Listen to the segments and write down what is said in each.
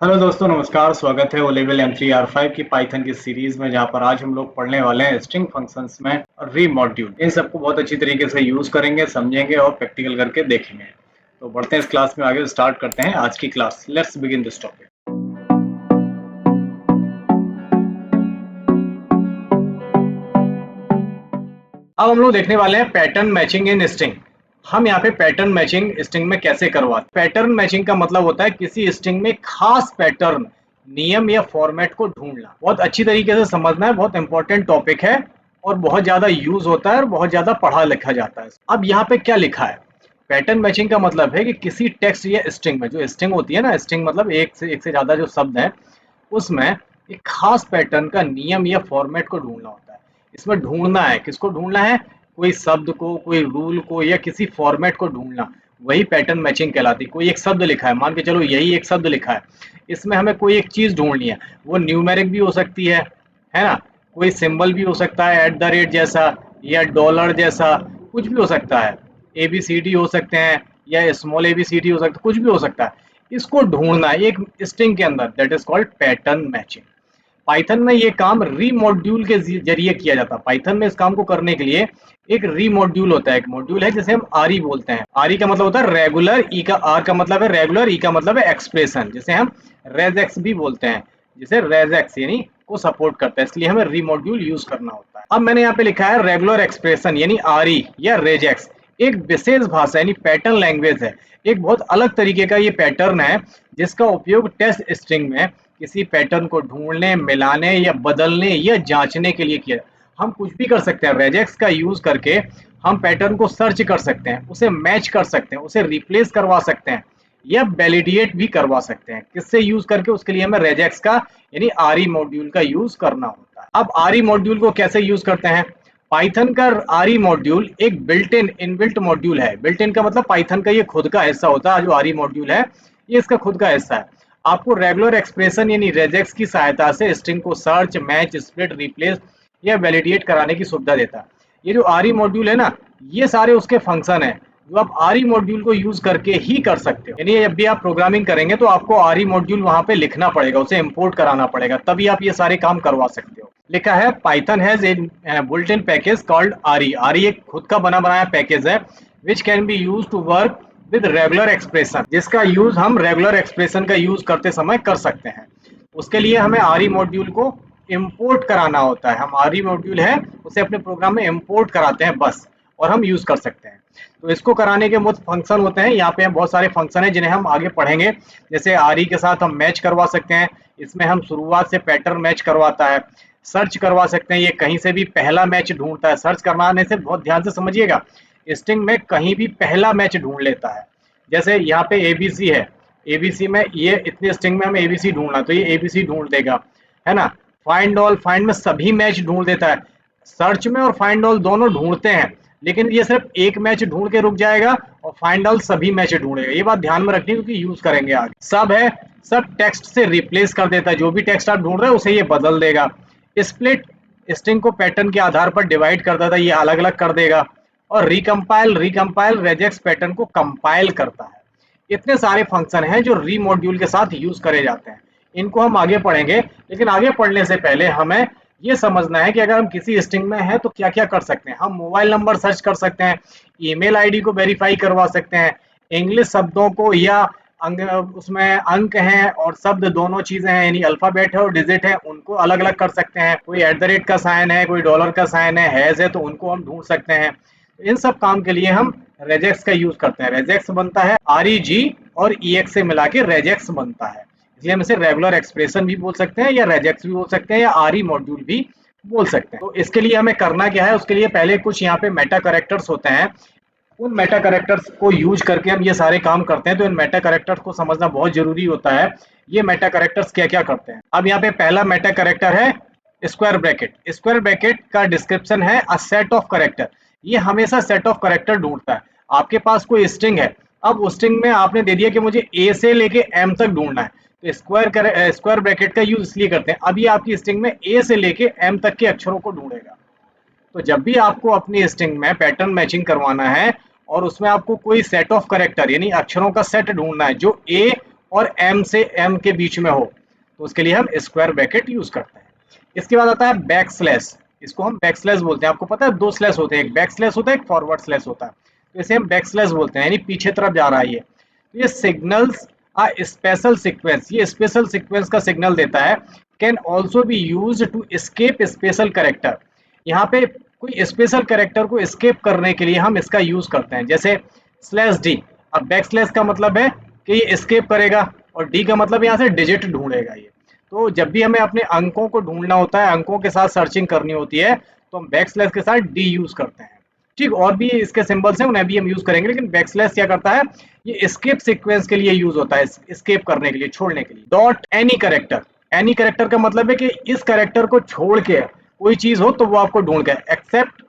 Hello दोस्तों, नमस्कार। स्वागत है ओ लेवल M3R5 की पाइथन की सीरीज में, जहां पर आज हम लोग पढ़ने वाले हैं स्ट्रिंग फंक्शंस में रीमॉड्यूल। इन सबको बहुत अच्छी तरीके से यूज करेंगे, समझेंगे और प्रैक्टिकल करके देखेंगे। तो बढ़ते हैं इस क्लास में आगे, स्टार्ट करते हैं आज की class. Let's begin this topic. अब हम लोग देखने वाले हैं पैटर्न मैचिंग इन स्ट्रिंग। हम यहाँ पे पैटर्न मैचिंग स्ट्रिंग में कैसे करवाते हैं। पैटर्न मैचिंग का मतलब होता है किसी स्ट्रिंग में खास पैटर्न, नियम या फॉर्मेट को ढूंढना। बहुत अच्छी तरीके से समझना है, बहुत इंपॉर्टेंट टॉपिक है और बहुत ज्यादा यूज होता है और बहुत ज्यादा पढ़ा लिखा जाता है। अब यहाँ पे क्या लिखा है, पैटर्न मैचिंग का मतलब है कि किसी टेक्स्ट या स्ट्रिंग में, जो स्ट्रिंग होती है ना, स्ट्रिंग मतलब एक से ज्यादा जो शब्द है, उसमें एक खास पैटर्न का नियम या फॉर्मेट को ढूंढना होता है। इसमें ढूंढना है, किसको ढूंढना है? कोई शब्द को, कोई रूल को या किसी फॉर्मेट को ढूंढना, वही पैटर्न मैचिंग कहलाती है। कोई एक शब्द लिखा है, मान के चलो यही एक शब्द लिखा है, इसमें हमें कोई एक चीज ढूंढनी है। वो न्यूमेरिक भी हो सकती है ना, कोई सिंबल भी हो सकता है, @ जैसा या डॉलर जैसा, कुछ भी हो सकता है। ABCD हो सकते हैं या स्मॉल ABCD हो सकता है, कुछ भी हो सकता है। इसको ढूंढना है एक स्ट्रिंग के अंदर, that is called pattern matching. Python में ये काम रीमॉड्यूल के जरिए किया जाता है। पाइथन में इस काम को करने के लिए एक रीमॉड्यूल होता है, एक मॉड्यूल है जिसे हम आरई बोलते हैं। आरई का मतलब होता है रेगुलर, ई का आर का मतलब है रेगुलर, ई का मतलब है एक्सप्रेशन, जिसे हम रेजेक्स भी बोलते हैं, जिसे रेजेक्स यानी को सपोर्ट करता है। इसलिए हमें रीमॉड्यूल यूज करना होता है। अब मैंने यहाँ पे लिखा है रेगुलर एक्सप्रेशन यानी आरई या रेजेक्स एक विशेष भाषा यानी पैटर्न लैंग्वेज है। एक बहुत अलग तरीके का ये पैटर्न है जिसका उपयोग टेक्स्ट स्ट्रिंग में किसी पैटर्न को ढूंढने, मिलाने या बदलने या जांचने के लिए किया। हम कुछ भी कर सकते हैं, रेजेक्स का यूज करके हम पैटर्न को सर्च कर सकते हैं, उसे मैच कर सकते हैं, उसे रिप्लेस करवा सकते हैं या वैलिडेट भी करवा सकते हैं। किससे यूज करके? उसके लिए हमें रेजेक्स का यानी आरई मॉड्यूल का यूज करना होता है। अब आरई मॉड्यूल को कैसे यूज करते हैं? पाइथन का आरई मॉड्यूल एक बिल्ट इन इनबिल्ट मॉड्यूल है। बिल्ट इन का मतलब पाइथन का ये खुद का हिस्सा होता है। जो आरई मॉड्यूल है ये इसका खुद का हिस्सा है। आपको रेगुलर एक्सप्रेशन यानी रेजेक्स की सहायता से स्ट्रिंग को सर्च, मैच, स्प्लिट, रिप्लेस या वैलिडेट कराने की सुविधा देता है। ये जो आरई मॉड्यूल है ना, ये सारे उसके फंक्शन है जो आप आरई मॉड्यूल को यूज करके ही कर सकते हो। यानी जब भी आप प्रोग्रामिंग करेंगे तो आपको आरई मॉड्यूल वहां पे लिखना पड़ेगा, उसे इंपोर्ट कराना पड़ेगा, तभी आप ये सारे काम करवा सकते हो। लिखा है Python has a built in package called RE. RE एक खुद का बना बनाया पैकेज है which can be use to work with regular expression, जिसका यूज हम रेगुलर एक्सप्रेशन का यूज करते समय कर सकते हैं। उसके लिए हमें आरई मॉड्यूल को इंपोर्ट कराना होता है। हम आरई मॉड्यूल है उसे अपने प्रोग्राम में इंपोर्ट कराते हैं बस, और हम यूज कर सकते हैं। तो इसको कराने के मुख्य फंक्शन होते हैं। यहाँ पे बहुत सारे फंक्शन हैं जिन्हें हम आगे पढ़ेंगे। जैसे आरई के साथ हम मैच करवा सकते हैं, इसमें हम शुरुआत से पैटर्न मैच करवाता है। सर्च करवा सकते हैं, ये कहीं से भी पहला मैच ढूंढता है। सर्च करवाने से बहुत ध्यान से समझिएगा, स्ट्रिंग में कहीं भी पहला मैच ढूंढ लेता है। जैसे यहाँ पे एबीसी है, एबीसी में ये इतने स्ट्रिंग में हमें एबीसी ढूंढना, तो ये एबीसी ढूंढ देगा, है ना। फाइंड ऑल, फाइंड में सभी मैच ढूंढ देता है। सर्च में और फाइंड ऑल दोनों ढूंढते हैं, लेकिन ये सिर्फ एक मैच ढूंढ के रुक जाएगा और फाइंड ऑल सभी मैच ढूंढेगा। ये बात ध्यान में रखनी क्योंकि यूज करेंगे आगे। सब है, सब टेक्स्ट से रिप्लेस कर देता है, जो भी टेक्स्ट आप ढूंढ रहे हो उसे ये बदल देगा। स्प्लिट, स्ट्रिंग को पैटर्न के आधार पर डिवाइड कर देता है, ये अलग अलग कर देगा। और रिकम्पाइल, रिकम्पाइल रेजेक्स पैटर्न को कंपाइल करता है। इतने सारे फंक्शन हैं जो रीमॉड्यूल के साथ यूज करे जाते हैं। इनको हम आगे पढ़ेंगे, लेकिन आगे पढ़ने से पहले हमें ये समझना है कि अगर हम किसी स्ट्रिंग में हैं तो क्या क्या कर सकते हैं। हम मोबाइल नंबर सर्च कर सकते हैं, ईमेल आईडी को वेरीफाई करवा सकते हैं, इंग्लिश शब्दों को या उसमें अंक हैं और शब्द दोनों चीजें हैं यानी अल्फाबेट है और डिजिट है, उनको अलग अलग कर सकते हैं। कोई @ का साइन है, कोई डॉलर का साइन है, हैज है, तो उनको हम ढूंढ सकते हैं। इन सब काम के लिए हम रेजेक्स का यूज करते हैं। रेजेक्स बनता है REG और EX से मिला के रेजेक्स बनता है। इसलिए हम इसे रेगुलर एक्सप्रेशन भी बोल सकते हैं या रेजेक्स भी बोल सकते हैं या आरई मॉड्यूल भी बोल सकते हैं। तो इसके लिए हमें करना क्या है, उसके लिए पहले कुछ यहाँ पे मेटा कैरेक्टर्स होते हैं। उन मेटा कैरेक्टर्स को यूज करके हम ये सारे काम करते हैं। तो इन मेटा कैरेक्टर्स को समझना बहुत जरूरी होता है। ये मेटा कैरेक्टर्स क्या क्या करते हैं। अब यहाँ पे पहला मेटा कैरेक्टर है स्क्वायर ब्रैकेट। स्क्वायर ब्रैकेट का डिस्क्रिप्शन है अ सेट ऑफ कैरेक्टर। ये हमेशा सेट ऑफ कैरेक्टर ढूंढता है। आपके पास कोई स्ट्रिंग है, अब उस स्ट्रिंग में आपने दे दिया कि मुझे ए से लेके एम तक ढूंढना है, तो स्क्वायर ब्रैकेट का यूज इसलिए करते हैं। अब ये आपकी स्ट्रिंग में ए से लेके एम तक के अक्षरों को ढूंढेगा। तो जब भी आपको अपनी स्ट्रिंग में पैटर्न मैचिंग करवाना है और उसमें आपको कोई सेट ऑफ कैरेक्टर यानी अक्षरों का सेट ढूंढना है जो ए और एम से एम के बीच में हो तो उसके लिए हम स्क्वायर ब्रैकेट यूज करते हैं। इसके बाद आता है बैक स्लैश, इसको हम बैक स्लैश बोलते हैं। आपको पता है दो स्लैश होते हैं, एक बैक स्लैश होता है, एक फॉरवर्ड स्लैश होता है, तो इसे हम बैक स्लैश बोलते हैं, यानी पीछे तरफ जा रहा है ये। तो ये सिग्नल्स आ स्पेशल सीक्वेंस, ये स्पेशल सीक्वेंस का सिग्नल देता है। Can also be use to escape special character, यहाँ पे कोई स्पेशल कैरेक्टर को एस्केप करने के लिए हम इसका यूज करते हैं, जैसे स्लैश डी। अब बैक स्लैश का मतलब है कि ये एस्केप करेगा और डी का मतलब यहाँ से डिजिट ढूंढेगा ये। तो जब भी हमें अपने अंकों को ढूंढना होता है, अंकों के साथ सर्चिंग करनी होती है, तो हम बैक स्लैश के साथ डी यूज करते हैं। ठीक, और भी इसके सिंबल्स हैं, उन्हें भी हम यूज करेंगे, लेकिन बैक स्लैश क्या करता है, ये एस्केप सीक्वेंस के लिए यूज होता है, एस्केप करने के लिए, छोड़ने के लिए। Dot any character, any character का मतलब है कि इस कैरेक्टर को छोड़ के कोई चीज हो तो वो आपको ढूंढ के, एक्सेप्ट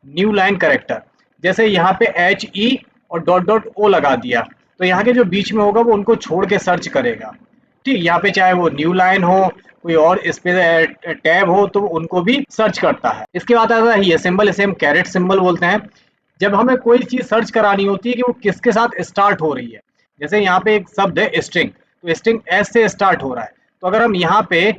न्यू लाइन कैरेक्टर, जैसे यहाँ पे एच ई और डॉट डॉट ओ लगा दिया, तो यहाँ के जो बीच में होगा वो उनको छोड़ के सर्च करेगा। ठीक, यहाँ पे चाहे वो न्यू लाइन हो, कोई और इस पे टैब हो, तो उनको भी सर्च करता है। इसके बाद आता है ये सिंबल, इसे हम कैरेट सिंबल बोलते हैं। जब हमें कोई चीज सर्च करानी होती है कि वो किसके साथ स्टार्ट हो रही है, जैसे यहाँ पे एक शब्द है स्ट्रिंग, तो स्ट्रिंग एस से स्टार्ट हो रहा है, तो अगर हम यहाँ पे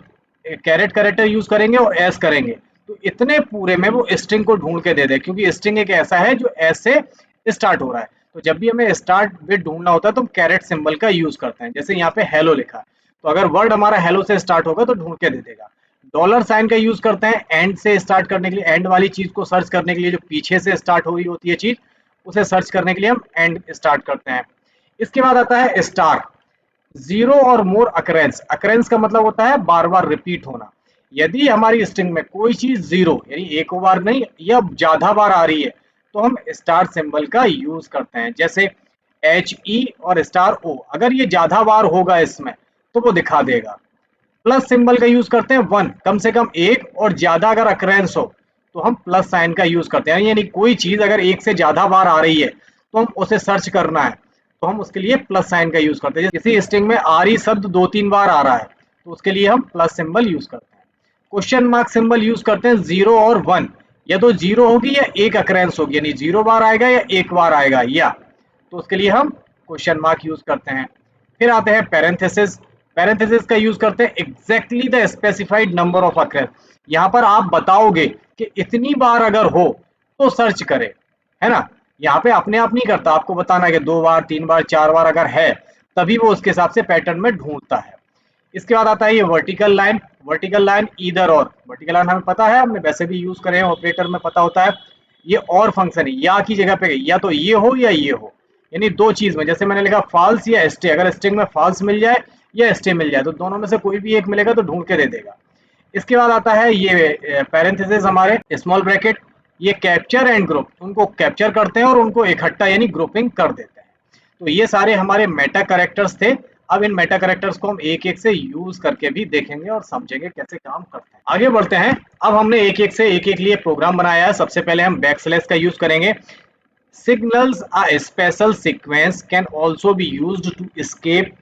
कैरेट कैरेक्टर यूज करेंगे और एस करेंगे तो इतने पूरे में वो स्ट्रिंग को ढूंढ के दे दे, क्योंकि स्ट्रिंग एक ऐसा है जो एस से स्टार्ट हो रहा है। तो जब भी हमें स्टार्ट बिट ढूंढना होता है तो हम कैरेट सिंबल का यूज करते हैं। जैसे यहाँ पे हेलो लिखा है, तो अगर वर्ड हमारा हेलो से स्टार्ट होगा तो ढूंढ के दे देगा। डॉलर साइन का यूज करते हैं एंड से स्टार्ट करने के लिए, एंड वाली चीज को सर्च करने के लिए, जो पीछे से स्टार्ट हो रही होती है चीज, उसे सर्च करने के लिए हम एंड स्टार्ट करते हैं। इसके बाद आता है स्टार, जीरो और मोर अकरेंस, अकरेंस का मतलब होता है बार बार रिपीट होना। यदि हमारी स्ट्रिंग में कोई चीज जीरो यानी एक बार नहीं या ज्यादा बार आ रही है तो हम स्टार सिंबल का यूज करते हैं, जैसे एच ई और स्टार ओ, अगर ये ज्यादा बार होगा इसमें तो वो दिखा देगा। प्लस सिंबल का यूज करते हैं वन, कम से कम एक और ज्यादा अगर अकरेंस हो तो हम प्लस साइन का यूज करते हैं, यानी कोई चीज अगर एक से ज्यादा बार आ रही है तो हम उसे सर्च करना है तो हम उसके लिए प्लस साइन का यूज करते हैं। किसी स्ट्रिंग में आरी शब्द दो तीन बार आ रहा है तो उसके लिए हम प्लस सिंबल यूज करते हैं। क्वेश्चन मार्क सिंबल यूज करते हैं जीरो और वन, या तो जीरो होगी या एक अकरेंस होगी, यानी जीरो बार आएगा या एक बार आएगा, या तो उसके लिए हम क्वेश्चन मार्क यूज करते हैं। फिर आते हैं पैरेंथेसिस, पैरेंथेसिस का यूज करते हैं exactly the specified number of occurrence, यहाँ पर आप बताओगे कि इतनी बार अगर हो तो सर्च करे, है ना। यहाँ पे अपने आप नहीं करता, आपको बताना है कि दो बार तीन बार चार बार अगर है तभी वो उसके हिसाब से पैटर्न में ढूंढता है। इसके बाद आता है ये vertical line, vertical line either और, वर्टिकल लाइन हमें पता है, हमने वैसे भी यूज करे हैं, ऑपरेटर में पता होता है। ये और फंक्शन है, या की जगह पे या तो ये हो या ये हो, यानी दो चीज में, जैसे मैंने लिखा फॉल्स या स्टे, अगर स्ट्रिंग में फॉल्स मिल जाए या स्टे मिल जाए तो दोनों में से कोई भी एक मिलेगा तो ढूंढ के दे देगा। इसके बाद आता है ये पैरेंथेसिस, हमारे स्मॉल ब्रैकेट, ये कैप्चर एंड ग्रुप, उनको कैप्चर करते हैं और उनको इकट्ठा यानी ग्रुपिंग कर देते हैं। तो ये सारे हमारे मेटा कैरेक्टर्स थे। अब इन मेटा कैरेक्टर्स को हम एक एक से यूज करके भी देखेंगे और समझेंगे कैसे काम करते हैं। आगे बढ़ते हैं, अब हमने एक एक से एक एक लिए प्रोग्राम बनाया है। सबसे पहले हम बैक स्लैश का यूज करेंगे। Signals a special sequence can also be used to escape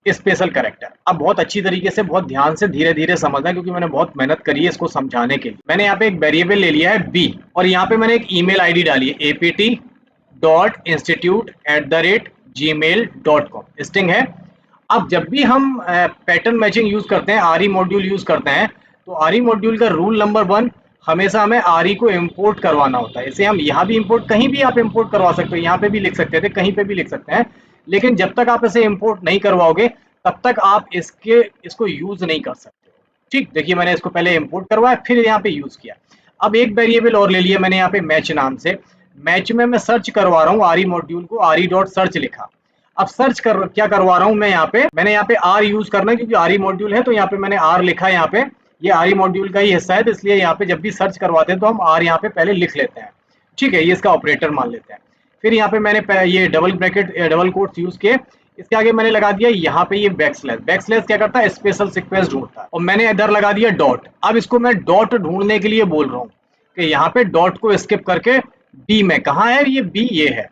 special character. अब बहुत अच्छी तरीके से, बहुत ध्यान से, धीरे धीरे समझना, क्योंकि मैंने बहुत मेहनत करी है इसको समझाने के लिए। मैंने यहाँ पे एक वेरिएबल ले लिया है बी और यहाँ पे मैंने एक ईमेल आईडी डाली है apt.institute@gmail.com, स्ट्रिंग है। अब जब भी हम पैटर्न मैचिंग यूज करते हैं, आरई मॉड्यूल यूज करते हैं, तो आरई मॉड्यूल का रूल नंबर 1, हमेशा हमें आरई को इंपोर्ट करवाना होता है। इसे हम यहाँ भी इंपोर्ट, कहीं भी आप इंपोर्ट करवा सकते हो, यहाँ पे भी लिख सकते थे, कहीं पे भी लिख सकते हैं, लेकिन जब तक आप इसे इंपोर्ट नहीं करवाओगे तब तक आप इसको यूज नहीं कर सकते हो। ठीक, देखिए मैंने इसको पहले इंपोर्ट करवाया फिर यहाँ पे यूज किया। अब एक वेरिएबल और ले लिया मैंने यहाँ पे मैच नाम से, मैच में मैं सर्च करवा रहा हूँ आरई मॉड्यूल को, आरई डॉट सर्च लिखा। अब सर्च कर क्या करवा रहा हूँ मैं, यहाँ पे मैंने यहाँ पे आर यूज करना है क्योंकि आरई मॉड्यूल है, तो यहाँ पे मैंने आर लिखा है। यहाँ पे ये आरई मॉड्यूल का ही हिस्सा है, तो इसलिए यहाँ पे जब भी सर्च करवाते हैं तो हम आर यहाँ पे पहले लिख लेते हैं। ठीक है, ये इसका ऑपरेटर मान लेते हैं। फिर यहाँ पे मैंने ये double bracket double quotes use किए, इसके आगे मैंने लगा दिया यहाँ पे ये बैक स्लैश। बैक स्लैश क्या करता है, स्पेशल सीक्वेंस ढूंढता है, और मैंने इधर लगा दिया डॉट। अब इसको मैं डॉट ढूंढने के लिए बोल रहा हूँ कि यहाँ पे डॉट को स्किप करके बी में, कहाँ है ये बी, ये है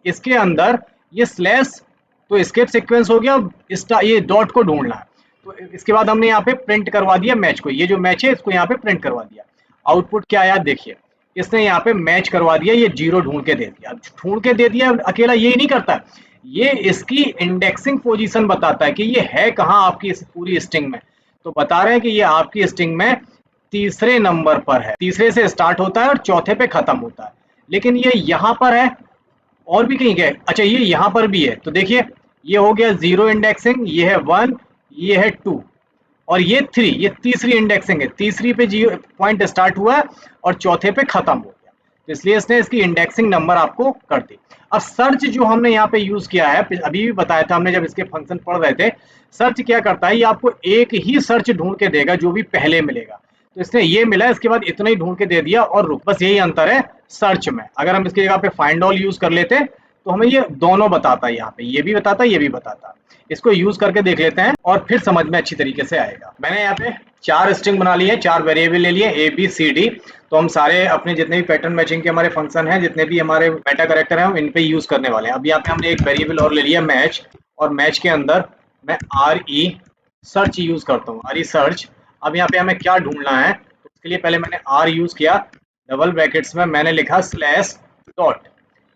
इसके अंदर, ये स्लैश तो स्केप सीक्वेंस हो गया। ये डॉट को ढूंढना है, तो इसके बाद हमने यहाँ पे प्रिंट करवा दिया मैच को, ये जो मैच है इसको यहाँ पे प्रिंट करवा दिया। आउटपुट क्या आया देखिए, इसने यहाँ पे मैच करवा दिया, ये जीरो ढूंढ के दे दिया। ढूंढ के दे दिया, अकेला यही नहीं करता, ये इसकी इंडेक्सिंग पोजीशन बताता है कि ये है कहाँ आपकी इस पूरी स्ट्रिंग में। तो बता रहे हैं कि ये आपकी स्ट्रिंग में तीसरे नंबर पर है, तीसरे से स्टार्ट होता है और चौथे पे खत्म होता है। लेकिन ये यहाँ पर है और भी कहीं गए, अच्छा ये यहाँ पर भी है। तो देखिए ये हो गया 0 इंडेक्सिंग, ये है 1, ये है 2 और ये 3, ये तीसरी इंडेक्सिंग है, तीसरी पे जीरो पॉइंट स्टार्ट हुआ है और चौथे पे खत्म हो गया। तो इसलिए इसने इसकी इंडेक्सिंग नंबर आपको कर दी। अब सर्च जो हमने यहाँ पे यूज किया है, अभी भी बताया था हमने जब इसके फंक्शन पढ़ रहे थे, सर्च क्या करता है, ये आपको एक ही सर्च ढूंढ के देगा जो भी पहले मिलेगा। तो इसने ये मिला, इसके बाद इतना ही ढूंढ के दे दिया और रुक, बस यही अंतर है सर्च में। अगर हम इसकी जगह पे फाइंड ऑल यूज कर लेते तो हमें ये दोनों बताता है, यहाँ पे ये भी बताता ये भी बताता। इसको यूज करके देख लेते हैं और फिर समझ में अच्छी तरीके से आएगा। मैंने यहाँ पे 4 स्ट्रिंग बना लिए, 4 वेरिएबल ले लिए ए बी सी डी। तो हम सारे अपने जितने भी पैटर्न मैचिंग के हमारे फंक्शन हैं, जितने भी हमारे मेटा कैरेक्टर हैं, हम इन पे यूज करने वाले हैं। अब यहाँ पे हमने एक वेरिएबल और ले लिया मैच, और मैच के अंदर मैं आर ई सर्च यूज करता हूँ, आर ई सर्च। अब यहाँ पे हमें क्या ढूंढना है, तो उसके लिए पहले मैंने आर यूज किया, डबल ब्रैकेट्स में मैंने लिखा स्लैश डॉट,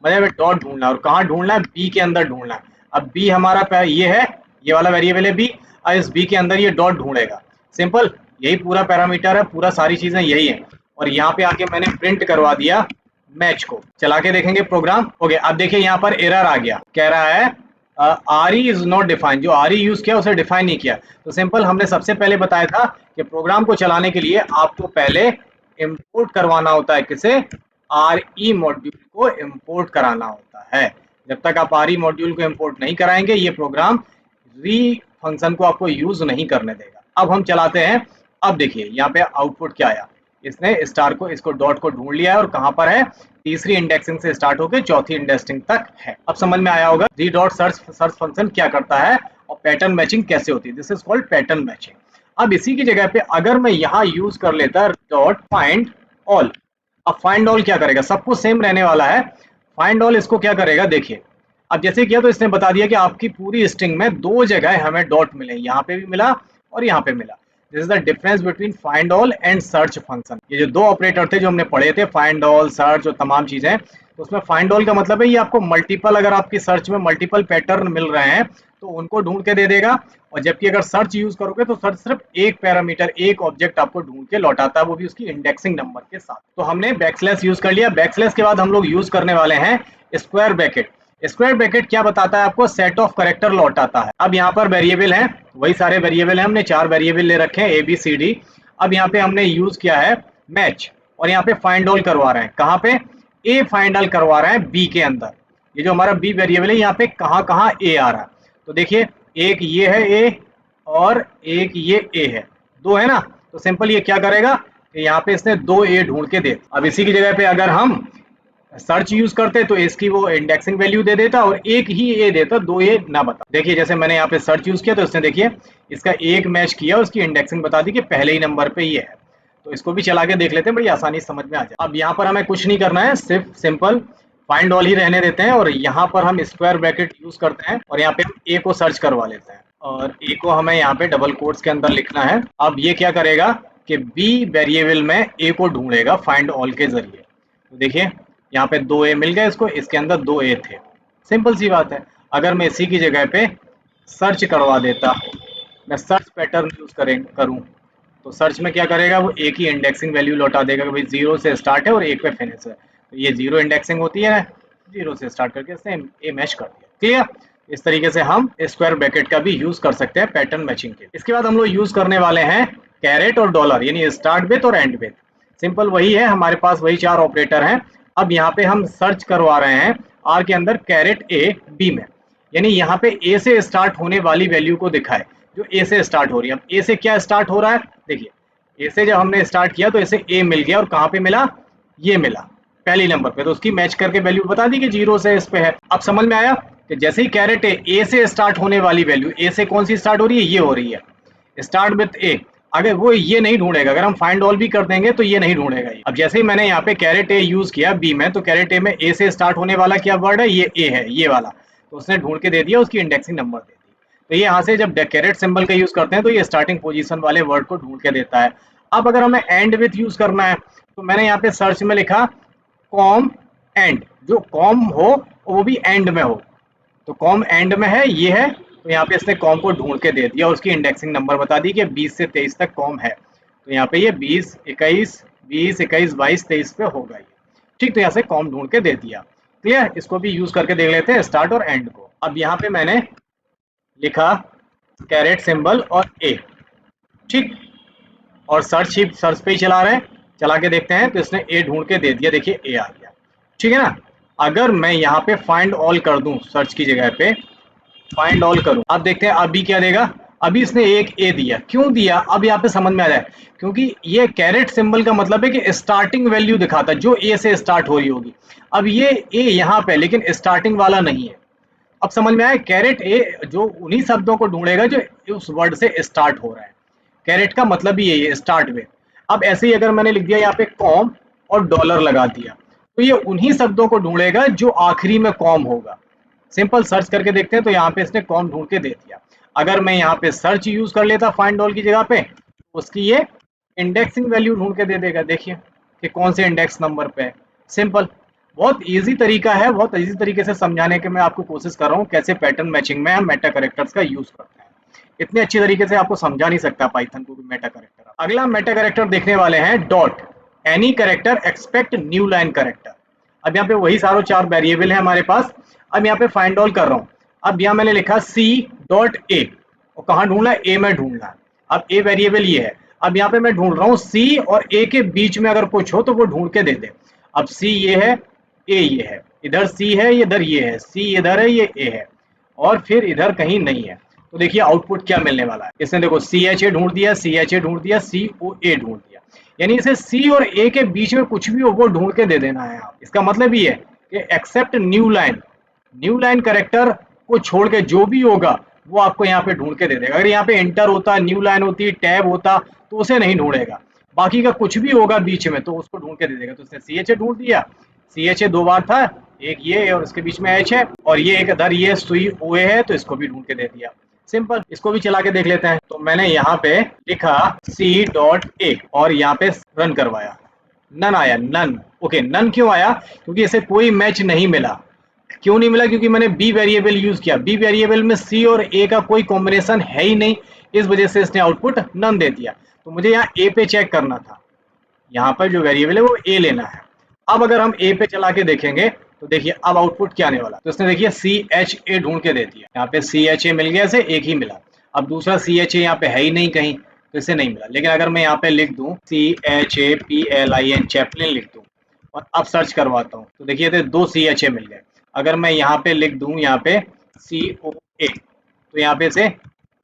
मतलब डॉट ढूंढना है। और कहाँ ढूंढना है, बी के अंदर ढूंढना है। अब बी हमारा ये है, ये वाला वेरिएबल है बी, और इस बी के अंदर ये डॉट ढूंढेगा। सिंपल, यही पूरा पैरामीटर है, पूरा सारी चीजें यही है। और यहाँ पे आके मैंने प्रिंट करवा दिया मैच को। चला के देखेंगे प्रोग्राम। ओके, अब देखिए यहाँ पर एरर आ गया, कह रहा है R E is not defined. जो आर ई यूज किया उसे डिफाइन नहीं किया। तो सिंपल, हमने सबसे पहले बताया था कि प्रोग्राम को चलाने के लिए आपको पहले इंपोर्ट करवाना होता है, किसे, आर ई मॉड्यूल को इंपोर्ट कराना होता है। जब तक आप आर ई मॉड्यूल को इंपोर्ट नहीं कराएंगे, ये प्रोग्राम री फंक्शन को आपको यूज नहीं करने देगा। अब हम चलाते हैं। अब देखिए यहाँ पे आउटपुट क्या आया, इसने स्टार को, इसको डॉट को ढूंढ लिया है और कहाँ पर है, तीसरी इंडेक्सिंग से स्टार्ट होकर चौथी इंडेक्सिंग तक है। अब समझ में आया होगा री डॉट सर्च फंक्शन क्या करता है और पैटर्न मैचिंग कैसे होती है। This is called pattern matching. अब इसी की जगह पे अगर मैं यहाँ यूज कर लेता डॉट फाइंड ऑल। अब फाइंड ऑल क्या करेगा, सब कुछ सेम रहने वाला है। फाइंड ऑल इसको क्या करेगा, देखिए अब जैसे किया तो इसने बता दिया कि आपकी पूरी स्ट्रिंग में 2 जगह हमें डॉट मिले, यहाँ पे भी मिला और यहाँ पे मिला। This is the difference between find all and search function. ये जो 2 ऑपरेटर थे जो हमने पढ़े थे, फाइंड ऑल, सर्च और तमाम चीजें, तो उसमें फाइंड ऑल का मतलब है ये आपको मल्टीपल, अगर आपकी सर्च में मल्टीपल पैटर्न मिल रहे हैं तो उनको ढूंढ के दे देगा। और जबकि अगर सर्च यूज करोगे तो सर्च सिर्फ एक पैरामीटर, एक ऑब्जेक्ट आपको ढूंढ के लौटाता है, वो भी उसकी इंडेक्सिंग नंबर के साथ। तो हमने बैकस्लैश यूज कर लिया। बैकस्लैश के बाद हम लोग यूज करने वाले हैं स्क्वायर ब्रैकेट। स्क्वायर ब्रैकेट क्या बताता है आपको, सेट ऑफ कैरेक्टर लौटाता है। अब यहाँ पर वेरिएबल है, वही सारे वेरिएबल हैं, हमने 4 वेरिएबल ले रखे हैं ए बी सी डी। अब यहाँ पे हमने यूज किया है मैच, और यहाँ पे फाइंड ऑल करवा रहे हैं, कहाँ पे, ए फाइंड ऑल करवा रहे हैं बी के अंदर। ये जो हमारा बी वेरिएबल है, यहाँ पे कहाँ कहाँ ए आ रहा है, तो देखिए एक ये है ए और एक ये ए है, 2 है ना। तो सिंपल ये क्या करेगा कि यहाँ पे इसने 2 ए ढूंढ के दे। अब इसी की जगह पे अगर हम सर्च यूज करते तो इसकी वो इंडेक्सिंग वैल्यू दे देता और एक ही ए देता, 2 ए ना बता। देखिए जैसे मैंने यहाँ पे सर्च यूज किया तो इसने देखिए इसका एक मैच किया, उसकी इंडेक्सिंग बता दी कि पहले ही नंबर पे ये है। तो इसको भी चला के देख लेते हैं, बड़ी आसानी से समझ में आ जाए। अब यहाँ पर हमें कुछ नहीं करना है, सिर्फ सिंपल फाइंड ऑल ही रहने देते हैं और यहाँ पर हम स्क्वायर ब्रैकेट यूज करते हैं और यहाँ पे हम ए को सर्च करवा लेते हैं और ए को हमें यहाँ पे डबल कोट्स के अंदर लिखना है। अब ये क्या करेगा कि बी वेरिएबल में ए को ढूंढेगा फाइंड ऑल के जरिए। तो देखिए यहाँ पे 2 ए मिल गए इसको, इसके अंदर 2 ए थे। सिंपल सी बात है। अगर मैं इसी की जगह पे सर्च करवा देता, मैं सर्च पैटर्न यूज करूँ तो सर्च में क्या करेगा, वो एक ही इंडेक्सिंग वैल्यू लौटा देगा कि भाई 0 से स्टार्ट है और 1 पे फिनिश है। तो ये 0 इंडेक्सिंग होती है, 0 से स्टार्ट करके इसने ए मैच कर दिया। क्लियर। इस तरीके से हम स्क्वायर ब्रैकेट का भी यूज कर सकते हैं पैटर्न मैचिंग के। इसके बाद हम लोग यूज करने वाले हैं कैरेट और डॉलर, यानी स्टार्ट विथ और एंड विथ। सिंपल वही है, हमारे पास वही 4 ऑपरेटर हैं। अब यहाँ पे हम सर्च करवा रहे हैं आर के अंदर कैरेट ए बी में, यानी यहाँ पे ए से स्टार्ट होने वाली वैल्यू को दिखाए जो ए से स्टार्ट हो रही है। अब ए से क्या स्टार्ट हो रहा है, देखिए ए से जब हमने स्टार्ट किया तो इसे ए मिल गया और कहाँ पे मिला, ये मिला पहली नंबर पे, तो उसकी मैच करके वैल्यू बता दी कि 0 से इस पे है। अब समझ में आया कि जैसे ही कैरेट ए से स्टार्ट होने वाली वैल्यू, ए से कौन सी स्टार्ट हो रही है, ये हो रही है, स्टार्ट विथ ए, अगर वो ये नहीं ढूंढेगा, अगर हम फाइंड ऑल भी कर देंगे तो ये नहीं ढूंढेगा। अब जैसे ही मैंने यहाँ पे कैरेट ए यूज किया बी में, तो कैरेट ए में ए से स्टार्ट होने वाला क्या वर्ड है, ये ए है, ये वाला, तो उसने ढूंढ के दे दिया, उसकी इंडेक्सिंग नंबर दे दी। तो ये यहाँ से जब कैरेट सिंबल का यूज करते हैं तो ये स्टार्टिंग पोजीशन वाले वर्ड को ढूंढ के देता है। अब अगर हमें एंड विथ यूज करना है तो मैंने यहाँ पे सर्च में लिखा कॉम एंड, जो कॉम हो वो भी एंड में हो, तो कॉम एंड में है, ये है, तो यहाँ पे इसने कॉम को ढूंढ के दे दिया और उसकी इंडेक्सिंग नंबर बता दी कि 20 से 23 तक कॉम है। तो यहाँ पे ये 20, 21, 20, 21, 22, 23 पे होगा ये। ठीक, तो यहाँ से कॉम ढूंढ के दे दिया। क्लियर, इसको भी यूज करके देख लेते हैं स्टार्ट और एंड को। अब यहाँ पे मैंने लिखा कैरेट सिंबल और ए, ठीक, और सर्च पे ही चला रहे हैं, चला के देखते हैं, तो इसने ए ढूंढ के दे दिया, देखिए ए आ गया। ठीक है ना। अगर मैं यहाँ पे फाइंड ऑल कर दूं, सर्च की जगह पे फाइंड ऑल करूं, अब देखते हैं अभी क्या देगा। अभी इसने एक ए दिया, क्यों दिया अब यहाँ पे समझ में आ जाए, क्योंकि ये कैरेट सिंबल का मतलब है कि स्टार्टिंग वैल्यू दिखाता है जो ए से स्टार्ट हो रही होगी। अब ये ए यहाँ पे लेकिन स्टार्टिंग वाला नहीं है। अब समझ में आया, कैरेट ए जो उन्हीं शब्दों को ढूंढेगा जो उस वर्ड से स्टार्ट हो रहा है। कैरेट का मतलब ही यही है, स्टार्ट में। अब ऐसे ही अगर मैंने लिख दिया यहाँ पे कॉम और डॉलर लगा दिया, तो ये उन्हीं शब्दों को ढूंढेगा जो आखिरी में कॉम होगा। सिंपल सर्च करके देखते हैं, तो यहाँ पे इसने कॉम ढूंढ के दे दिया। अगर मैं यहाँ पे सर्च यूज कर लेता फाइंड ऑल की जगह पे, उसकी ये इंडेक्सिंग वैल्यू ढूंढ के दे देगा, देखिए कि कौन से इंडेक्स नंबर पे है। सिंपल, बहुत इजी तरीका है, बहुत इजी तरीके से समझाने के मैं आपको कोशिश कर रहा हूँ कैसे पैटर्न मैचिंग में हम मेटा कैरेक्टर्स का यूज करते हैं। इतने अच्छी तरीके से आपको समझा नहीं सकता पाइथन को भी मेटा कैरेक्टर। अगला मेटा कैरेक्टर देखने वाले हैं dot, any character expect new line character. अब यहाँ पे वही सारों 4 वेरिएबल है हमारे पास। अब यहाँ पे फाइंड ऑल कर रहा हूँ। अब यहाँ मैंने लिखा सी डॉट ए, और कहाँ ढूंढना है, ए में ढूंढना है। अब ए वेरिएबल ये है। अब यहाँ पे मैं ढूंढ रहा हूँ सी और ए के बीच में अगर कुछ हो तो वो ढूंढ के दे दे। अब सी ये है, ए ये है, इधर सी है, इधर ये है, सी इधर है, ये ए है, और फिर इधर कहीं नहीं है। तो देखिए आउटपुट क्या मिलने वाला है। इसने देखो सी एच ए ढूंढ दिया, सी एच ए ढूंढ दिया, सी ओ ए ढूंढ दिया। यानी इसे सी और ए के बीच में कुछ भी हो वो ढूंढ के दे देना है आप। इसका मतलब ये है कि except new line, new line character को छोड़ के जो भी होगा वो आपको यहाँ पे ढूंढ के दे देगा। अगर यहाँ पे एंटर होता, न्यू लाइन होती, टैब होता, तो उसे नहीं ढूंढेगा। बाकी का कुछ भी होगा बीच में तो उसको ढूंढ के दे देगा। तो इसने सी एच ए ढूंढ दिया, सी एच ए 2 बार था, एक ये और इसके बीच में एच है, और ये एक इधर ये सुई ओ ए है, तो इसको भी ढूंढ के दे दिया। सिंपल, इसको भी चला के देख लेते हैं। तो मैंने यहाँ पे लिखा सी डॉट ए और यहाँ पे रन करवाया, नन आया, नन। ओके, नन क्यों आया, क्योंकि इसे कोई मैच नहीं मिला। क्यों नहीं मिला, क्योंकि मैंने बी वेरिएबल यूज किया। बी वेरिएबल में सी और ए का कोई कॉम्बिनेशन है ही नहीं, इस वजह से इसने आउटपुट नन दे दिया। तो मुझे यहाँ ए पे चेक करना था, यहाँ पर जो वेरिएबल है वो ए लेना है। अब अगर हम ए पे चला के देखेंगे तो देखिए अब आउटपुट क्या आने वाला। तो इसने देखिए सी एच ए ढूंढ के दे दिया, यहाँ पे सी एच ए मिल गया, इसे एक ही मिला। अब दूसरा सी एच ए यहाँ पे है ही नहीं कहीं, तो इसे नहीं मिला। लेकिन अगर मैं यहाँ पे लिख दूं C H A P L I N, Chaplin लिख दूं और अब सर्च करवाता हूँ, तो देखिए 2 सी एच ए मिल गए। अगर मैं यहाँ पे लिख दूं यहाँ पे सी ओ ए, तो यहाँ पे से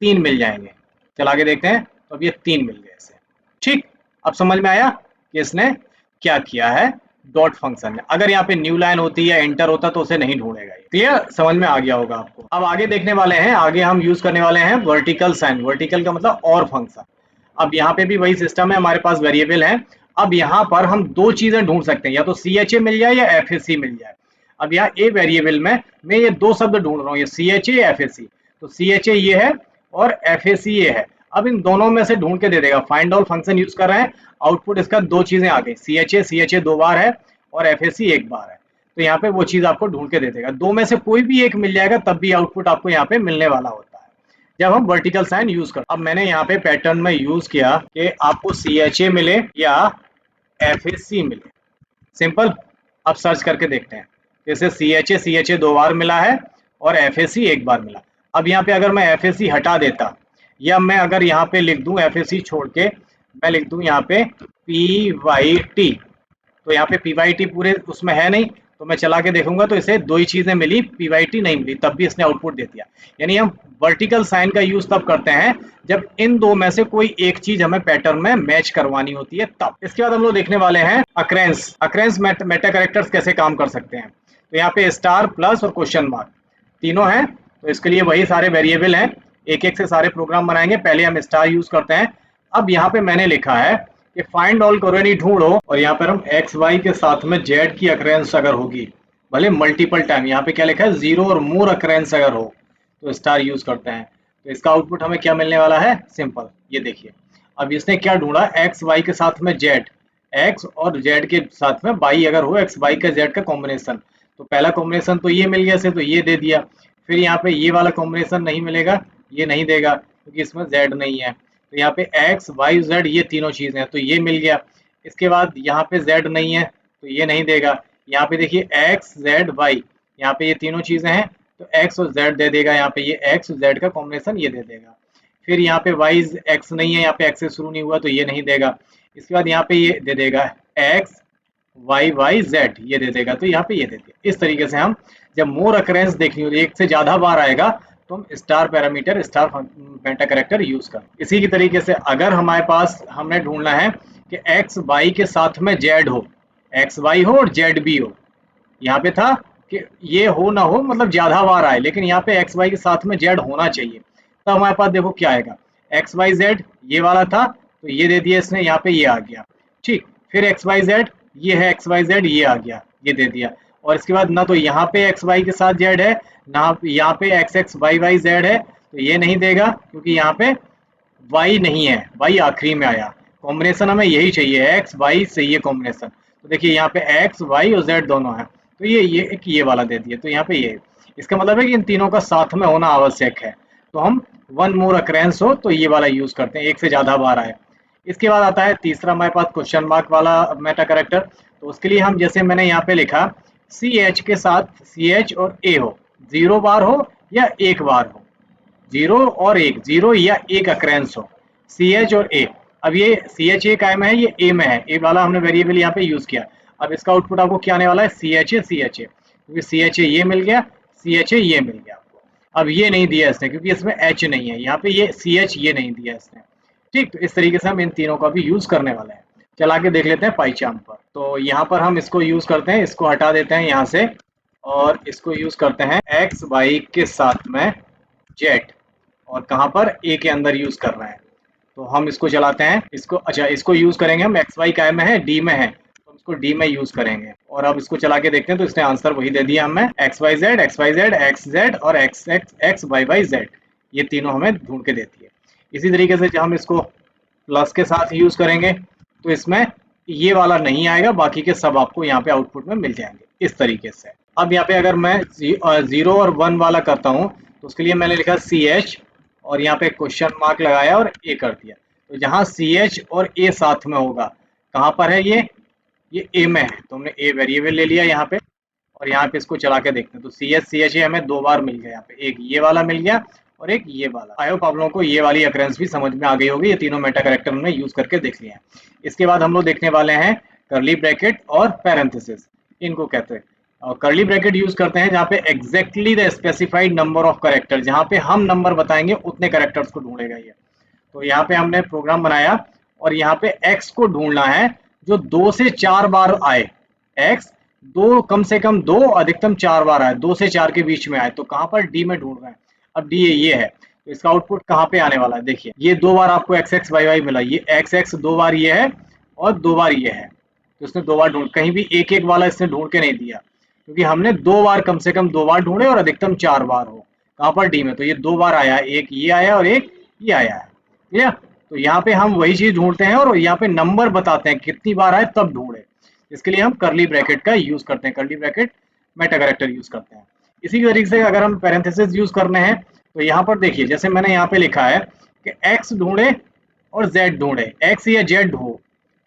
3 मिल जाएंगे। चला के देखते हैं, तो अब ये 3 मिल गए इसे। ठीक, अब समझ में आया कि इसने क्या किया है डॉट फंक्शन में। अगर यहाँ पे न्यू लाइन होती या एंटर होता तो उसे नहीं ढूंढेगा। क्लियर, समझ में आ गया होगा आपको। अब आगे देखने वाले हैं, आगे हम यूज करने वाले हैं वर्टिकल साइन। वर्टिकल का मतलब और फंक्शन। अब यहाँ पे भी वही सिस्टम है, हमारे पास वेरिएबल है। अब यहाँ पर हम 2 चीजें ढूंढ सकते हैं, या तो सी एच ए मिल जाए या एफ ए सी मिल जाए। अब यहाँ ए वेरिएबल में मैं ये 2 शब्द ढूंढ रहा हूँ, ये सी एच ए एफ ए सी। तो सी एच ए ये है और एफ ए सी ये है। अब इन दोनों में से ढूंढ के दे देगा। फाइंड ऑल फंक्शन यूज कर रहे हैं, आउटपुट इसका 2 चीजें आ गई, सी एच ए 2 बार है और एफ ए सी 1 बार है। तो यहाँ पे वो चीज आपको ढूंढ के दे देगा। 2 में से कोई भी एक मिल जाएगा तब भी आउटपुट आपको यहाँ पे मिलने वाला होता है जब हम वर्टिकल साइन यूज करते हैं। अब मैंने यहाँ पे पैटर्न में यूज किया कि आपको सी एच ए मिले या एफ ए सी मिले। सिंपल, अब सर्च करके देखते हैं। जैसे सी एच ए 2 बार मिला है और एफ ए सी 1 बार मिला। अब यहाँ पे अगर मैं एफ ए सी हटा देता, या मैं अगर यहाँ पे लिख दूं एफ ए सी छोड़ के मैं लिख दूं यहाँ पे पी वाई टी, तो यहाँ पे पी वाई टी पूरे उसमें है नहीं, तो मैं चला के देखूंगा तो इसे 2 ही चीजें मिली, पी वाई टी नहीं मिली, तब भी इसने आउटपुट दे दिया। यानी हम वर्टिकल साइन का यूज तब करते हैं जब इन 2 में से कोई एक चीज हमें पैटर्न में मैच करवानी होती है तब। इसके बाद हम लोग देखने वाले हैं अक्रेंस। अक्रेंस मेटा कैरेक्टर्स कैसे काम कर सकते हैं। तो यहाँ पे स्टार, प्लस और क्वेश्चन मार्क तीनों हैं। तो इसके लिए वही सारे वेरिएबल हैं, एक एक से सारे प्रोग्राम बनाएंगे। पहले हम स्टार यूज करते हैं। अब यहाँ पे मैंने लिखा है कि फाइंड ऑल करो यानी ढूंढो, और यहाँ पर हम एक्स वाई के साथ में जेड की अक्रेंस अगर होगी, भले मल्टीपल टाइम, यहाँ पे क्या लिखा है 0 और मोर अक्रेंस अगर हो तो स्टार यूज करते हैं। तो इसका आउटपुट हमें क्या मिलने वाला है, सिंपल, ये देखिए। अब इसने क्या ढूंढा, एक्स वाई के साथ में जेड, एक्स और जेड के साथ में वाई अगर हो, एक्स वाई का जेड का कॉम्बिनेशन। तो पहला कॉम्बिनेशन तो ये मिल गया से, तो ये दे दिया। फिर यहाँ पे ये वाला कॉम्बिनेशन नहीं मिलेगा, ये नहीं देगा क्योंकि इसमें z नहीं है। तो यहाँ पे x y z ये तीनों चीजें हैं तो ये मिल गया। इसके बाद यहाँ पे z नहीं है तो ये नहीं देगा। यहाँ पे देखिए x z y, यहाँ पे ये तीनों चीजें हैं तो x और z दे देगा। यहाँ पे ये x और z का कॉम्बिनेशन ये दे देगा। फिर यहाँ पे y x नहीं है, यहाँ पे x से शुरू नहीं हुआ तो ये नहीं देगा। इसके बाद यहाँ पे ये दे देगा x y y z, ये दे देगा तो यहाँ पे ये दे देगा। इस तरीके से हम जब मोर अकरेंस देखनी होती है, एक से ज्यादा बार आएगा तो हम star parameter star Meta character use कर। इसी की तरीके से अगर हमारे पास हमने ढूंढना है कि x y के साथ में z हो, x y हो और z भी हो, यहाँ पे था कि ये हो ना हो मतलब ज्यादा बार आए, लेकिन यहाँ पे x y के साथ में z होना चाहिए। तो हमारे पास देखो क्या आएगा, एक्स वाई जेड ये वाला था तो ये दे दिया इसने, यहाँ पे ये आ गया। ठीक, फिर एक्स वाई जेड ये है, एक्स वाई जेड ये आ गया, ये दे दिया। और इसके बाद ना तो यहाँ पे एक्स वाई के साथ जेड है, ना यहाँ पे X X Y Y Z है, तो ये नहीं देगा क्योंकि यहाँ पे वाई नहीं है, वाई आखिरी में आया। कॉम्बिनेशन हमें यही चाहिए, एक्स वाई से ये कॉम्बिनेशन। तो देखिए यहाँ पे एक्स वाई और जेड दोनों है तो ये वाला दे दिया। तो यहाँ पे ये, इसका मतलब है कि इन तीनों का साथ में होना आवश्यक है। तो हम वन मोर अक्रेंस हो तो ये वाला यूज करते हैं, एक से ज्यादा बार आए। इसके बाद आता है तीसरा हमारे पास क्वेश्चन मार्क वाला मेटा कैरेक्टर। तो उसके लिए हम जैसे मैंने यहाँ पे लिखा सी एच के साथ सी एच और ए हो, 0 बार हो या 1 बार हो, 0 और 1, 0 या 1 अक्रेंस हो, सी एच और ए। अब ये सी एच ए काय में है, ये ए में है, ए वाला हमने वेरिएबल यहाँ पे यूज किया। अब इसका आउटपुट आपको क्या आने वाला है, सी एच ए क्योंकि सी एच ए ये मिल गया, सी एच ए ये मिल गया। अब ये नहीं दिया इसने क्योंकि इसमें एच नहीं है, यहाँ पे ये सी एच ये नहीं दिया इसने। ठीक, तो इस तरीके से हम इन तीनों का भी यूज करने वाले हैं। चला के देख लेते हैं पाईचार्ट पर। तो यहाँ पर हम इसको यूज करते हैं, इसको हटा देते हैं यहाँ से और इसको यूज करते हैं एक्स वाई के साथ में जेड, और कहाँ पर ए के अंदर यूज कर रहे हैं। तो हम इसको चलाते हैं, इसको अच्छा इसको यूज करेंगे हम, एक्स वाई काय में है, डी में है, तो इसको डी में यूज करेंगे। और अब इसको चला के देखते हैं तो इसने आंसर वही दे दिया हमें, X Y Z X Z और X X X Y Y Z, ये तीनों हमें ढूंढ के देती है। इसी तरीके से जब हम इसको प्लस के साथ यूज करेंगे तो इसमें ये वाला नहीं आएगा, बाकी के सब आपको यहाँ पे आउटपुट में मिल जाएंगे इस तरीके से। अब यहाँ पे अगर मैं 0 और 1 वाला करता हूँ तो उसके लिए मैंने लिखा सी एच और यहाँ पे क्वेश्चन मार्क लगाया और ए कर दिया। तो जहाँ सी एच और ए साथ में होगा, कहाँ पर है ये ए में है, तो हमने ए वेरिएबल ले लिया यहाँ पे और यहाँ पे इसको चला के देखते हैं। तो सी एच ए हमें 2 बार मिल गया, यहाँ पे एक ये वाला मिल गया और एक ये वाला। आई होप आप लोगों को ये वाली अकरेंस भी समझ में आ गई होगी, ये तीनों मेटा कैरेक्टर हमने यूज करके देख लिया है। इसके बाद हम लोग देखने वाले हैं कर्ली ब्रैकेट और पैरेंथेसिस, इनको कहते हैं। और कर्ली ब्रैकेट यूज करते हैं जहाँ पे exactly the specified number of character, जहाँ पे हम नंबर बताएंगे उतने कैरेक्टर्स को ढूंढेगा ये। तो यहाँ पे हमने प्रोग्राम बनाया और यहाँ पे x को ढूंढना है जो 2 से 4 बार आए, x दो कम से कम 2 अधिकतम 4 बार आए, 2 से 4 के बीच में आए। तो कहाँ पर डी में ढूंढ रहे हैं। अब डी ये है तो इसका आउटपुट कहाँ पे आने वाला है, देखिए ये 2 बार आपको एक्स एक्स वाई वाई मिला, ये एक्स एक्स 2 बार ये है और 2 बार ये है। तो इसने 2 बार ढूंढ, कहीं भी एक एक वाला इसने ढूंढ के नहीं दिया क्योंकि हमने 2 बार कम से कम 2 बार ढूंढे और अधिकतम 4 बार हो। कहाँ पर डी में, तो ये 2 बार आया है, एक ये आया और एक ये आया है। ठीक है, तो यहाँ पे हम वही चीज ढूंढते हैं और यहाँ पे नंबर बताते हैं कितनी बार आए तब ढूंढे। इसके लिए हम कर्ली ब्रैकेट का यूज करते हैं, curly bracket Meta character use करते हैं। इसी तरीके से अगर हम पैरेंथेसिस यूज करने हैं तो यहाँ पर देखिए जैसे मैंने यहाँ पे लिखा है कि x ढूंढे और z ढूंढे, x या z हो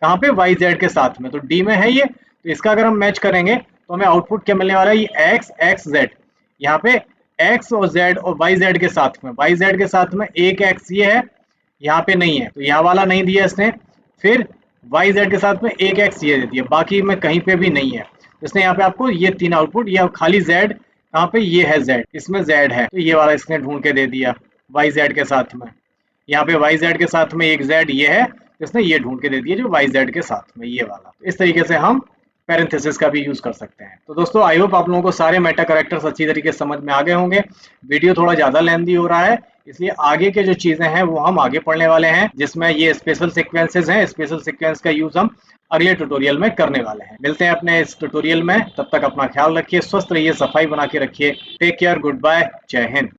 कहाँ पे, y z के साथ में, तो d में है ये। तो इसका अगर हम मैच करेंगे तो हमें आउटपुट क्या मिलने वाला है, ये x x z, यहाँ पे x और z और y z के साथ में, y z के साथ में एक x ये है, यहाँ पे नहीं है तो यहाँ वाला नहीं दिया इसने। फिर y z के साथ में एक x ये दे दिया, बाकी में कहीं पे भी नहीं है। इसने यहाँ पे आपको ये 3 आउटपुट, या खाली z कहाँ पे, ये है z, इसमें z है तो ये वाला इसने ढूंढ के दे दिया वाई जेड के साथ में। यहाँ पे वाई जेड के साथ में एक z ये है तो इसने ये ढूंढ के दे दिया जो वाई जेड के साथ में ये वाला। तो इस तरीके से हम पैरेंथेसिस का भी यूज कर सकते हैं। तो दोस्तों आई होप आप लोगों को सारे मेटा कैरेक्टर्स अच्छी तरीके से समझ में आ गए होंगे। वीडियो थोड़ा ज्यादा लेंथी हो रहा है इसलिए आगे के जो चीजें हैं वो हम आगे पढ़ने वाले हैं, जिसमें ये स्पेशल सीक्वेंसेस हैं। स्पेशल सीक्वेंस का यूज हम अगले ट्यूटोरियल में करने वाले हैं। मिलते हैं अपने इस ट्यूटोरियल में, तब तक अपना ख्याल रखिए, स्वस्थ रहिए, सफाई बना के रखिए। टेक केयर, गुड बाय, जय हिंद।